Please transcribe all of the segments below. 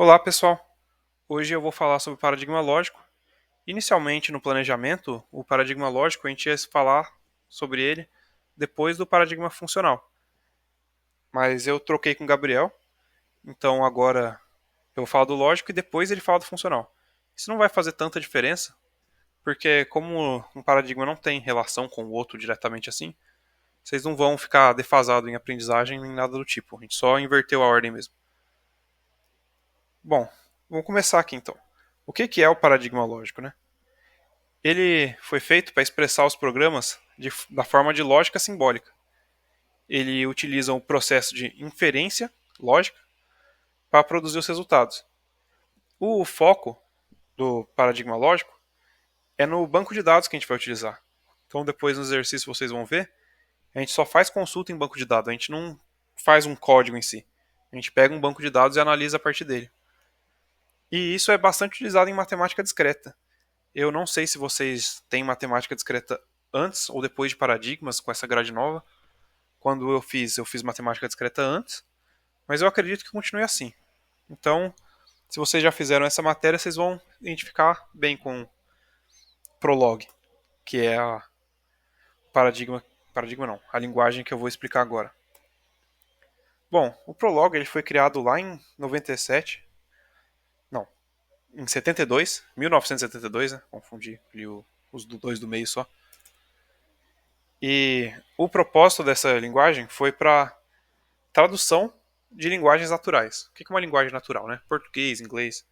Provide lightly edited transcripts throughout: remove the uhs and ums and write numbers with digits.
Olá, pessoal. Hoje eu vou falar sobre paradigma lógico. Inicialmente, no planejamento, o paradigma lógico a gente ia falar sobre ele depois do paradigma funcional. Mas eu troquei com o Gabriel, então agora eu vou falar do lógico e depois ele fala do funcional. Isso não vai fazer tanta diferença, porque como um paradigma não tem relação com o outro diretamente assim, vocês não vão ficar defasados em aprendizagem nem nada do tipo. A gente só inverteu a ordem mesmo. Bom, vamos começar aqui então. O que é o paradigma lógico, né? Ele foi feito para expressar os programas da forma de lógica simbólica. Ele utiliza o processo de inferência lógica para produzir os resultados. O foco do paradigma lógico é no banco de dados que a gente vai utilizar. Então, depois no exercício vocês vão ver, a gente só faz consulta em banco de dados, a gente não faz um código em si. A gente pega um banco de dados e analisa a partir dele. E isso é bastante utilizado em matemática discreta. Eu não sei se vocês têm matemática discreta antes ou depois de paradigmas com essa grade nova. Quando eu fiz matemática discreta antes, mas eu acredito que continue assim. Então, se vocês já fizeram essa matéria, vocês vão identificar bem com Prolog, que é a paradigma não, a linguagem que eu vou explicar agora. Bom, o Prolog ele foi criado lá em 97, não, em 72, 1972, né? Confundi os dois do meio só. E o propósito dessa linguagem foi para tradução de linguagens naturais. O que é uma linguagem natural, né? Português, inglês.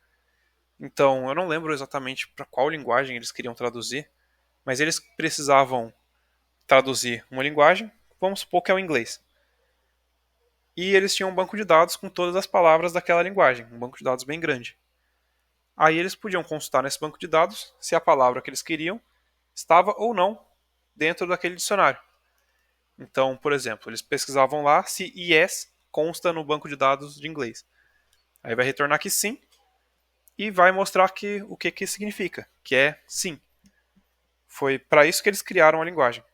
Então, eu não lembro exatamente para qual linguagem eles queriam traduzir, mas eles precisavam traduzir uma linguagem, vamos supor que é o inglês. E eles tinham um banco de dados com todas as palavras daquela linguagem, um banco de dados bem grande. Aí eles podiam consultar nesse banco de dados se a palavra que eles queriam estava ou não dentro daquele dicionário. Então, por exemplo, eles pesquisavam lá se yes consta no banco de dados de inglês. Aí vai retornar que sim e vai mostrar que o que significa, que é sim. Foi para isso que eles criaram a linguagem.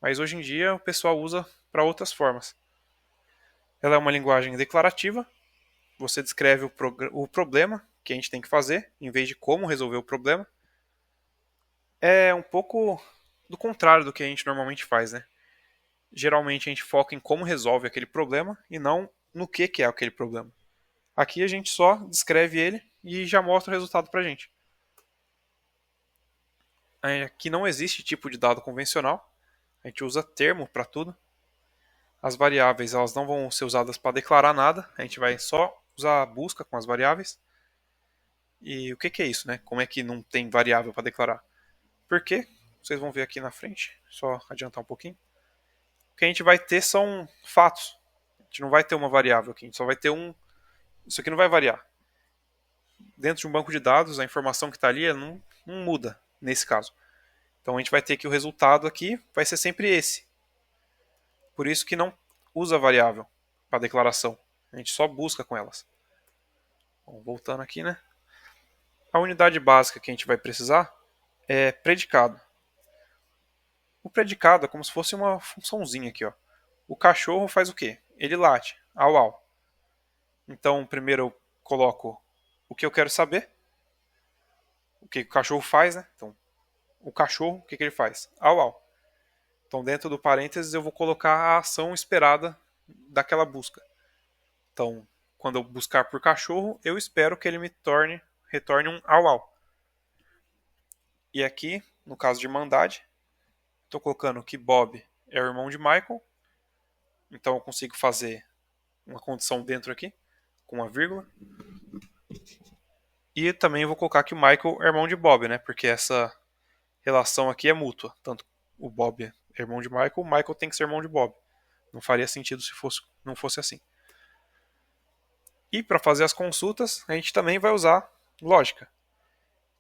Mas hoje em dia o pessoal usa para outras formas. Ela é uma linguagem declarativa, você descreve o problema que a gente tem que fazer, em vez de como resolver o problema. É um pouco do contrário do que a gente normalmente faz, né? Geralmente a gente foca em como resolve aquele problema e não no que é aquele problema. Aqui a gente só descreve ele e já mostra o resultado para a gente. Aqui não existe tipo de dado convencional, a gente usa termo para tudo. As variáveis elas não vão ser usadas para declarar nada, a gente vai só usar a busca com as variáveis. E o que é isso, né? Como é que não tem variável para declarar? Porque, vocês vão ver aqui na frente, só adiantar um pouquinho. O que a gente vai ter são fatos. A gente não vai ter uma variável aqui, a gente só vai ter um. Isso aqui não vai variar. Dentro de um banco de dados, a informação que está ali não muda nesse caso. Então a gente vai ter que o resultado aqui vai ser sempre esse. Por isso que não usa variável para declaração. A gente só busca com elas. Bom, voltando aqui, né? A unidade básica que a gente vai precisar é predicado. O predicado é como se fosse uma funçãozinha aqui, ó. O cachorro faz o quê? Ele late, au au. Então, primeiro eu coloco o que eu quero saber, o que o cachorro faz, né? Então, o cachorro, o que ele faz? Au au. Então, dentro do parênteses, eu vou colocar a ação esperada daquela busca. Então, quando eu buscar por cachorro, eu espero que ele retorne um au au. E aqui, no caso de Irmandade, estou colocando que Bob é o irmão de Michael. Então, eu consigo fazer uma condição dentro aqui, com uma vírgula. E também vou colocar que o Michael é irmão de Bob, né? Porque essa relação aqui é mútua. Tanto o Bob é irmão de Michael, o Michael tem que ser irmão de Bob. Não faria sentido se não fosse assim. E para fazer as consultas, a gente também vai usar lógica.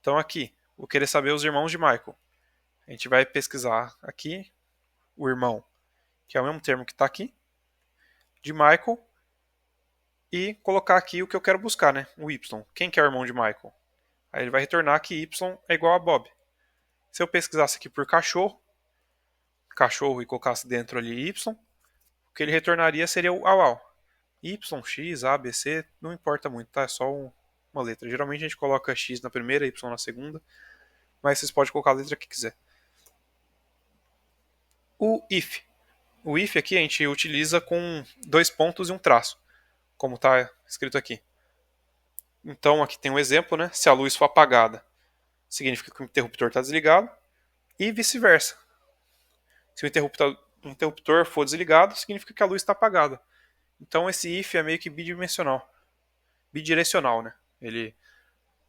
Então aqui, vou querer saber os irmãos de Michael. A gente vai pesquisar aqui o irmão, que é o mesmo termo que está aqui, de Michael, e colocar aqui o que eu quero buscar, né? O Y. Quem que é o irmão de Michael? Aí ele vai retornar que Y é igual a Bob. Se eu pesquisasse aqui por cachorro e colocasse dentro ali Y, o que ele retornaria seria o au au. Y, X, A, B, C, não importa muito, tá? É só uma letra. Geralmente a gente coloca X na primeira, Y na segunda, mas vocês podem colocar a letra que quiser. O if. O if aqui a gente utiliza com 2 pontos e um traço, como está escrito aqui. Então aqui tem um exemplo, né? Se a luz for apagada, significa que o interruptor está desligado, e vice-versa. Se o interruptor for desligado, significa que a luz está apagada. Então esse if é meio que bidirecional, né? Ele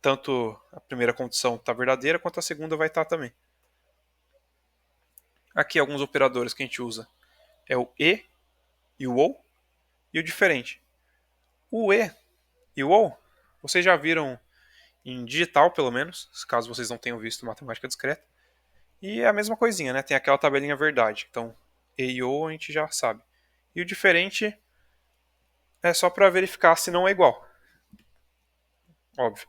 tanto a primeira condição está verdadeira quanto a segunda vai estar também. Aqui alguns operadores que a gente usa é o e o ou e o diferente. O e o ou vocês já viram em digital, pelo menos, caso vocês não tenham visto matemática discreta. E é a mesma coisinha, né? Tem aquela tabelinha verdade. Então, e ou a gente já sabe. E o diferente é só para verificar se não é igual. Óbvio.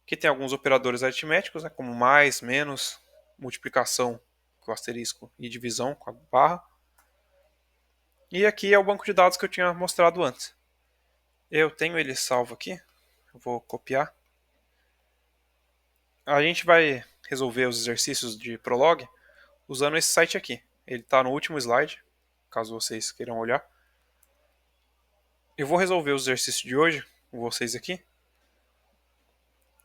Aqui tem alguns operadores aritméticos, né? Como mais, menos, multiplicação com o asterisco e divisão com a barra. E aqui é o banco de dados que eu tinha mostrado antes. Eu tenho ele salvo aqui. Eu vou copiar. A gente vai resolver os exercícios de Prolog usando esse site aqui. Ele está no último slide, caso vocês queiram olhar. Eu vou resolver os exercícios de hoje com vocês aqui.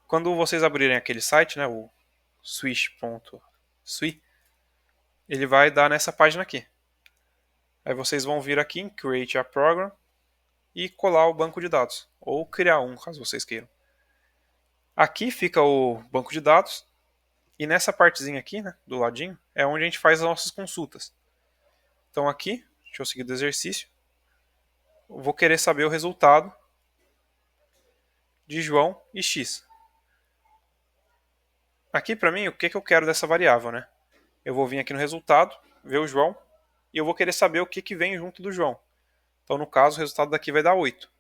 Quando vocês abrirem aquele site, né, o swish.sui, ele vai dar nessa página aqui. Aí vocês vão vir aqui em Create a Program e colar o banco de dados, ou criar um, caso vocês queiram. Aqui fica o banco de dados, e nessa partezinha aqui, né, do ladinho, é onde a gente faz as nossas consultas. Então aqui, deixa eu seguir do exercício, eu vou querer saber o resultado de João e X. Aqui para mim, o que eu quero dessa variável, né? Eu vou vir aqui no resultado, ver o João, e eu vou querer saber o que vem junto do João. Então, no caso, o resultado daqui vai dar 8.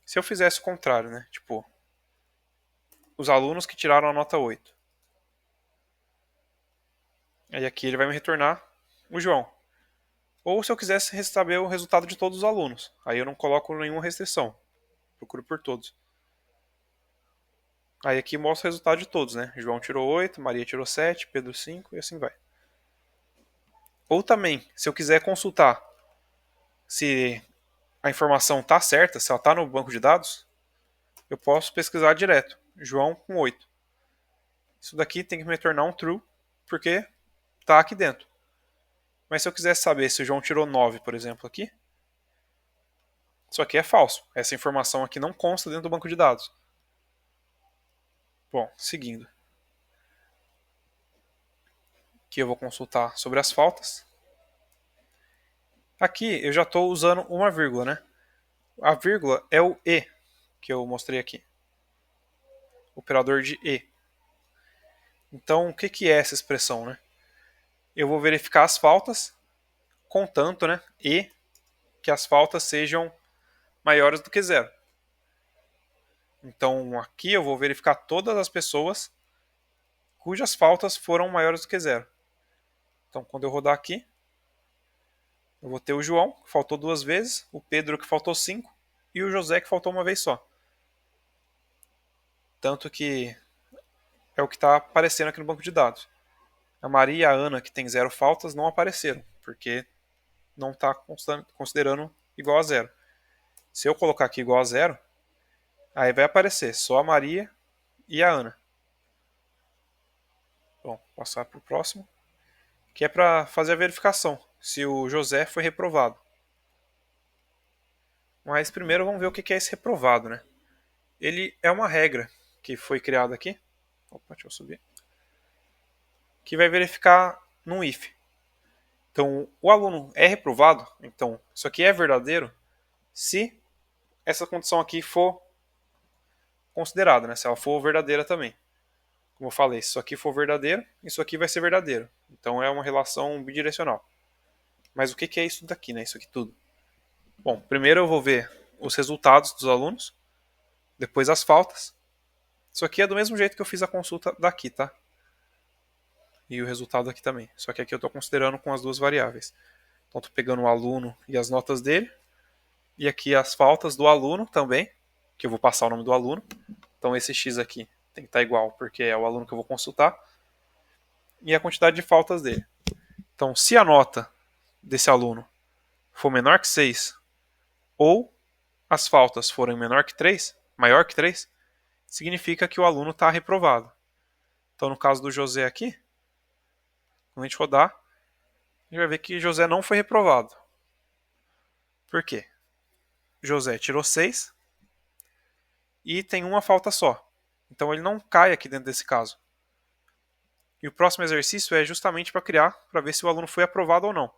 Se eu fizesse o contrário, né? Tipo, os alunos que tiraram a nota 8. Aí aqui ele vai me retornar o João. Ou se eu quisesse saber o resultado de todos os alunos. Aí eu não coloco nenhuma restrição. Procuro por todos. Aí aqui mostra o resultado de todos, né? João tirou 8, Maria tirou 7, Pedro 5 e assim vai. Ou também, se eu quiser consultar se a informação está certa, se ela está no banco de dados, eu posso pesquisar direto. João com 8. Isso daqui tem que me retornar um true, porque está aqui dentro. Mas se eu quisesse saber se o João tirou 9, por exemplo, aqui, isso aqui é falso. Essa informação aqui não consta dentro do banco de dados. Bom, seguindo. Aqui eu vou consultar sobre as faltas. Aqui eu já estou usando uma vírgula, né? A vírgula é o e que eu mostrei aqui. Operador de e. Então, o que é essa expressão, né? Eu vou verificar as faltas, contanto, né? E que as faltas sejam maiores do que 0. Então, aqui eu vou verificar todas as pessoas cujas faltas foram maiores do que 0. Então, quando eu rodar aqui, eu vou ter o João, que faltou 2 vezes, o Pedro, que faltou 5, e o José, que faltou 1 vez só. Tanto que é o que está aparecendo aqui no banco de dados. A Maria e a Ana, que tem 0 faltas, não apareceram, porque não está considerando igual a 0. Se eu colocar aqui igual a 0, aí vai aparecer só a Maria e a Ana. Bom, passar para o próximo, que é para fazer a verificação, se o José foi reprovado. Mas primeiro vamos ver o que é esse reprovado, né? Ele é uma regra que foi criada aqui. Opa, deixa eu subir. Que vai verificar num if. Então, o aluno é reprovado, então isso aqui é verdadeiro se essa condição aqui for considerada, né? Se ela for verdadeira também. Como eu falei, se isso aqui for verdadeiro, isso aqui vai ser verdadeiro. Então é uma relação bidirecional. Mas o que é isso daqui, né? Isso aqui tudo. Bom, primeiro eu vou ver os resultados dos alunos, depois as faltas. Isso aqui é do mesmo jeito que eu fiz a consulta daqui, tá? E o resultado aqui também. Só que aqui eu estou considerando com as duas variáveis. Então estou pegando o aluno e as notas dele. E aqui as faltas do aluno também, que eu vou passar o nome do aluno. Então esse x aqui tem que estar igual, porque é o aluno que eu vou consultar. E a quantidade de faltas dele. Então, se a nota desse aluno for menor que 6, ou as faltas forem menor que 3, maior que 3, significa que o aluno está reprovado. Então, no caso do José aqui, quando a gente rodar, a gente vai ver que José não foi reprovado. Por quê? José tirou 6 e tem uma falta só. Então ele não cai aqui dentro desse caso. E o próximo exercício é justamente para criar, para ver se o aluno foi aprovado ou não.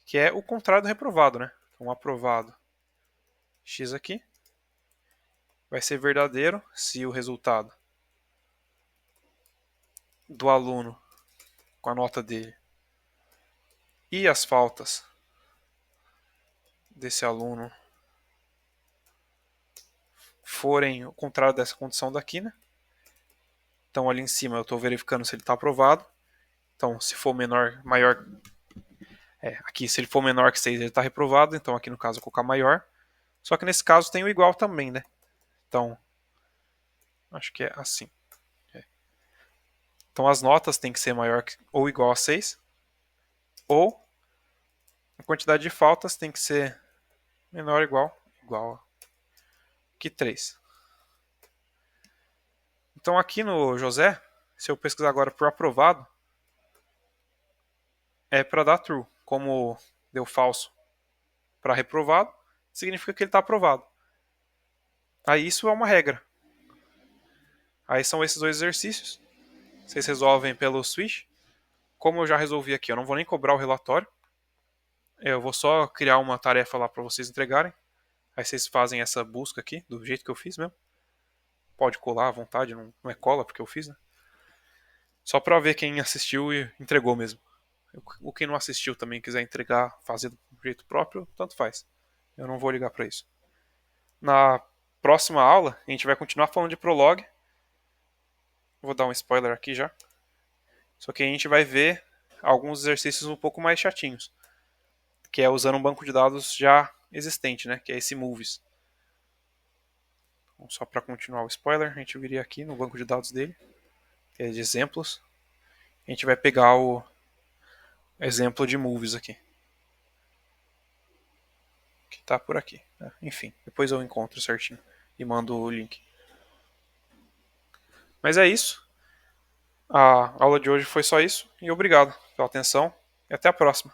Que é o contrário do reprovado, né? Então, aprovado x aqui vai ser verdadeiro se o resultado do aluno com a nota dele e as faltas desse aluno forem o contrário dessa condição daqui, né? Então ali em cima eu estou verificando se ele está aprovado. Então se for menor, maior, aqui se ele for menor que 6 ele está reprovado. Então aqui no caso eu vou colocar maior. Só que nesse caso tem o igual também, né? Então acho que é assim. Então as notas têm que ser maior ou igual a 6, ou a quantidade de faltas tem que ser menor ou igual a que 3. Então aqui no José, se eu pesquisar agora por aprovado, é para dar true. Como deu falso para reprovado, significa que ele está aprovado. Aí isso é uma regra. Aí são esses dois exercícios. Vocês resolvem pelo switch. Como eu já resolvi aqui, eu não vou nem cobrar o relatório. Eu vou só criar uma tarefa lá para vocês entregarem. Aí vocês fazem essa busca aqui, do jeito que eu fiz mesmo. Pode colar à vontade, não é cola porque eu fiz, né? Só para ver quem assistiu e entregou mesmo. O quem não assistiu também quiser entregar, fazer do jeito próprio, tanto faz. Eu não vou ligar para isso. Na próxima aula, a gente vai continuar falando de Prolog. Vou dar um spoiler aqui já. Só que a gente vai ver alguns exercícios um pouco mais chatinhos. Que é usando um banco de dados já existente, né? Que é esse Movies. Então, só para continuar o spoiler, a gente viria aqui no banco de dados dele, que é de exemplos. A gente vai pegar o exemplo de Movies aqui. Que está por aqui. Enfim, depois eu encontro certinho e mando o link. Mas é isso. A aula de hoje foi só isso. E obrigado pela atenção. E até a próxima.